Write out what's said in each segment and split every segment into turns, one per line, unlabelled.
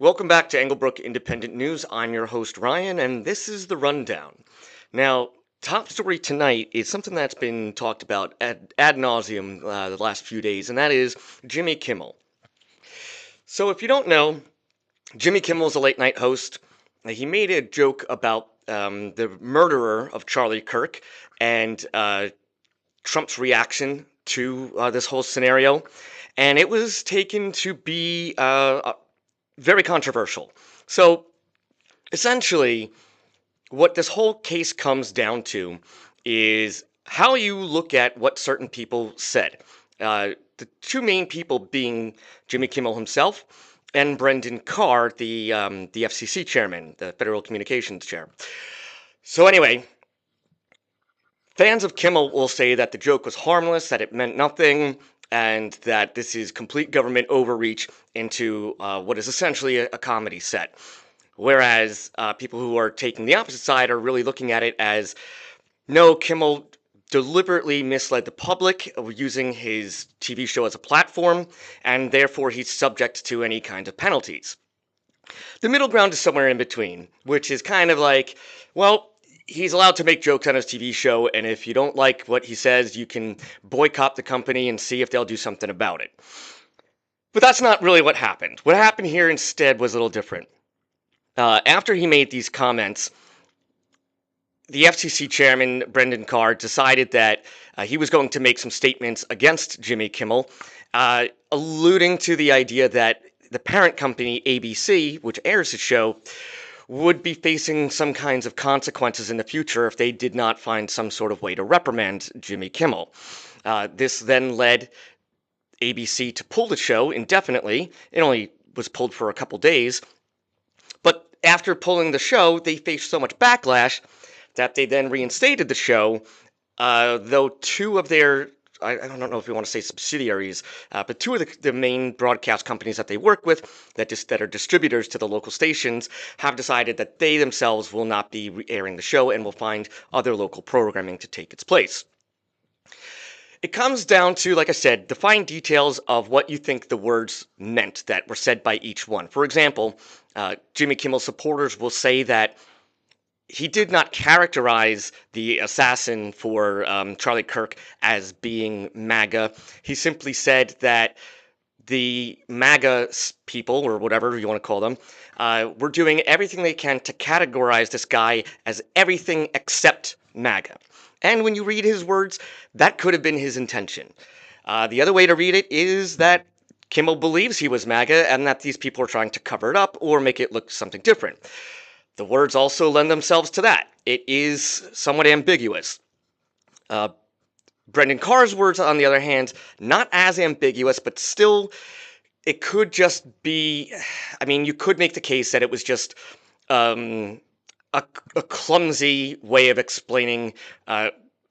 Welcome back to Englebrook Independent News. I'm your host, Ryan, and this is the Rundown. Now, top story tonight is something that's been talked about ad nauseum the last few days, and that is Jimmy Kimmel. So, if you don't know, Jimmy Kimmel is a late night host. He made a joke about the murderer of Charlie Kirk and Trump's reaction to this whole scenario, and it was taken to be very controversial. So, essentially, what this whole case comes down to is how you look at what certain people said. The two main people being Jimmy Kimmel himself and Brendan Carr, the FCC chairman, the Federal Communications chair. So anyway, fans of Kimmel will say that the joke was harmless, that it meant nothing, and that this is complete government overreach into what is essentially a comedy set. Whereas people who are taking the opposite side are really looking at it as no, Kimmel deliberately misled the public using his TV show as a platform, and therefore he's subject to any kind of penalties. The middle ground is somewhere in between, which is kind of like, well, he's allowed to make jokes on his TV show, and if you don't like what he says, you can boycott the company and see if they'll do something about it. But that's not really what happened. What happened here instead was a little different. After he made these comments, the FCC chairman, Brendan Carr, decided that he was going to make some statements against Jimmy Kimmel, alluding to the idea that the parent company, ABC, which airs the show, would be facing some kinds of consequences in the future if they did not find some sort of way to reprimand Jimmy Kimmel. This then led ABC to pull the show indefinitely. It only was pulled for a couple days. But after pulling the show, they faced so much backlash that they then reinstated the show, though two of their, I don't know if you want to say subsidiaries, but two of the main broadcast companies that they work with, that are distributors to the local stations, have decided that they themselves will not be airing the show and will find other local programming to take its place. It comes down to, like I said, the fine details of what you think the words meant that were said by each one. For example, Jimmy Kimmel supporters will say that he did not characterize the assassin for Charlie Kirk as being MAGA. He simply said that the MAGA people, or whatever you want to call them, were doing everything they can to categorize this guy as everything except MAGA. And when you read his words, that could have been his intention. The other way to read it is that Kimmel believes he was MAGA and that these people are trying to cover it up or make it look something different. The words also lend themselves to that. It is somewhat ambiguous. Brendan Carr's words, on the other hand, not as ambiguous, but still, it could just be. I mean, you could make the case that it was just a clumsy way of explaining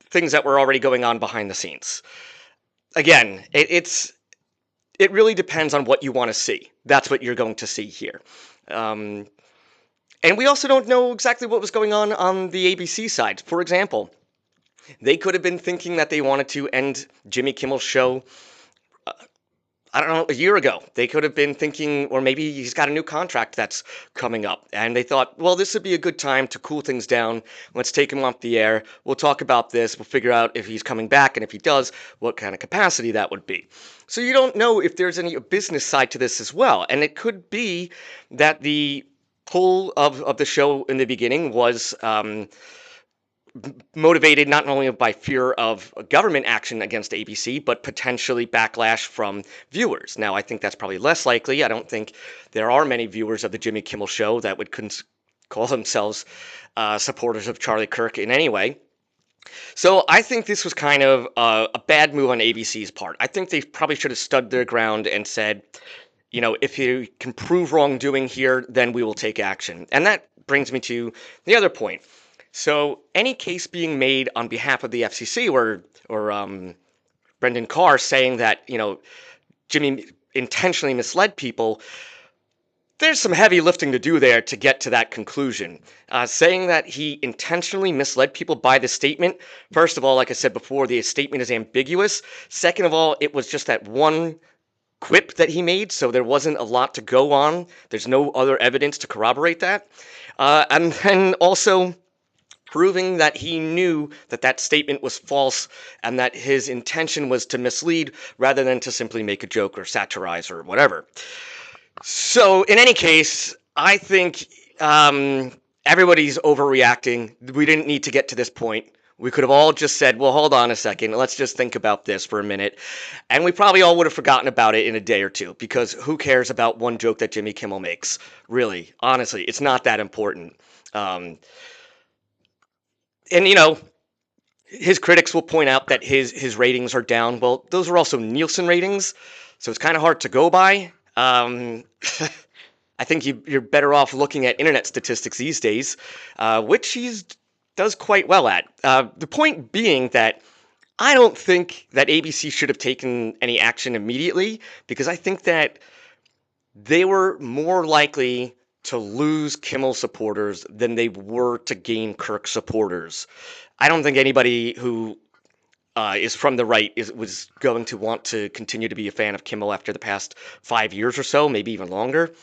things that were already going on behind the scenes. Again, it really depends on what you want to see. That's what you're going to see here. And we also don't know exactly what was going on the ABC side. For example, they could have been thinking that they wanted to end Jimmy Kimmel's show, I don't know, a year ago. They could have been thinking, or maybe he's got a new contract that's coming up. And they thought, well, this would be a good time to cool things down. Let's take him off the air. We'll talk about this. We'll figure out if he's coming back. And if he does, what kind of capacity that would be. So you don't know if there's any business side to this as well. And it could be that the pull of the show in the beginning was motivated not only by fear of government action against ABC, but potentially backlash from viewers. Now, I think that's probably less likely. I don't think there are many viewers of the Jimmy Kimmel Show that would call themselves supporters of Charlie Kirk in any way. So I think this was kind of a bad move on ABC's part. I think they probably should have stood their ground and said, you know, if you can prove wrongdoing here, then we will take action. And that brings me to the other point. So any case being made on behalf of the FCC or Brendan Carr saying that, you know, Jimmy intentionally misled people, there's some heavy lifting to do there to get to that conclusion. Saying that he intentionally misled people by the statement, first of all, like I said before, the statement is ambiguous. Second of all, it was just that one quip that he made, so there wasn't a lot to go on. There's no other evidence to corroborate that. And then also proving that he knew that that statement was false and that his intention was to mislead rather than to simply make a joke or satirize or whatever. So, in any case, I think everybody's overreacting. We didn't need to get to this point. We could have all just said, well, hold on a second. Let's just think about this for a minute. And we probably all would have forgotten about it in a day or two, because who cares about one joke that Jimmy Kimmel makes? Really, honestly, it's not that important. And, you know, his critics will point out that his ratings are down. Well, those are also Nielsen ratings, so it's kind of hard to go by. I think you're better off looking at internet statistics these days, which he does quite well at. The point being that I don't think that ABC should have taken any action immediately, because I think that they were more likely to lose Kimmel supporters than they were to gain Kirk supporters. I don't think anybody who is from the right was going to want to continue to be a fan of Kimmel after the past 5 years or so, maybe even longer.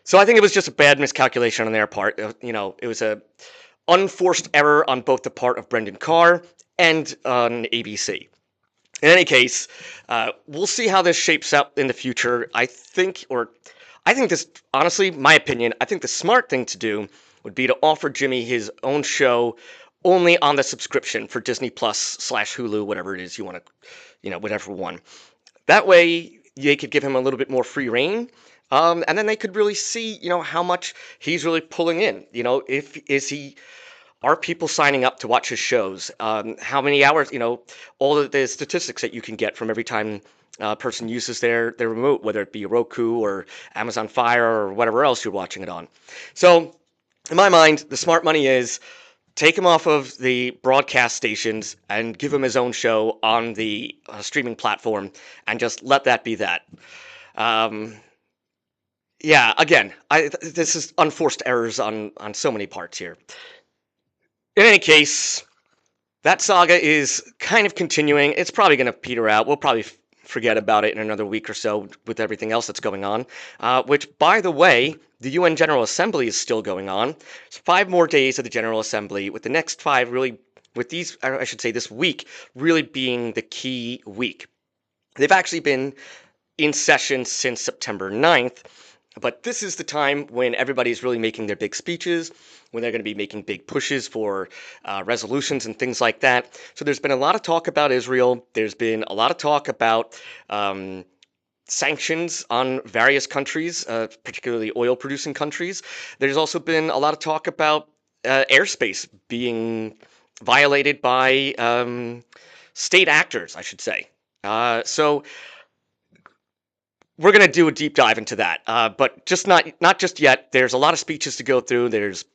So I think it was just a bad miscalculation on their part. It was a unforced error on both the part of Brendan Carr and on ABC. In any case, we'll see how this shapes up in the future. I think this, honestly, my opinion, I think the smart thing to do would be to offer Jimmy his own show only on the subscription for Disney Plus / Hulu, whatever it is you want to, whatever one. That way, they could give him a little bit more free reign. And then they could really see, how much he's really pulling in. Are people signing up to watch his shows? How many hours, all of the statistics that you can get from every time a person uses their remote, whether it be Roku or Amazon Fire or whatever else you're watching it on. So, in my mind, the smart money is take him off of the broadcast stations and give him his own show on the streaming platform and just let that be that. Yeah, again, this is unforced errors on so many parts here. In any case, that saga is kind of continuing. It's probably going to peter out. We'll probably forget about it in another week or so with everything else that's going on. Which, by the way, the UN General Assembly is still going on. It's 5 more days of the General Assembly, with the next 5 really, with these, I should say this week, really being the key week. They've actually been in session since September 9th. But this is the time when everybody's really making their big speeches, when they're going to be making big pushes for resolutions and things like that. So there's been a lot of talk about Israel. There's been a lot of talk about sanctions on various countries, particularly oil-producing countries. There's also been a lot of talk about airspace being violated by state actors, I should say. So we're going to do a deep dive into that, but just not just yet. There's a lot of speeches to go through. There's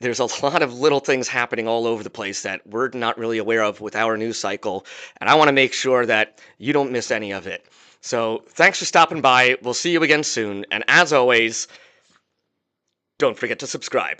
a lot of little things happening all over the place that we're not really aware of with our news cycle, and I want to make sure that you don't miss any of it. So thanks for stopping by. We'll see you again soon, and as always, don't forget to subscribe.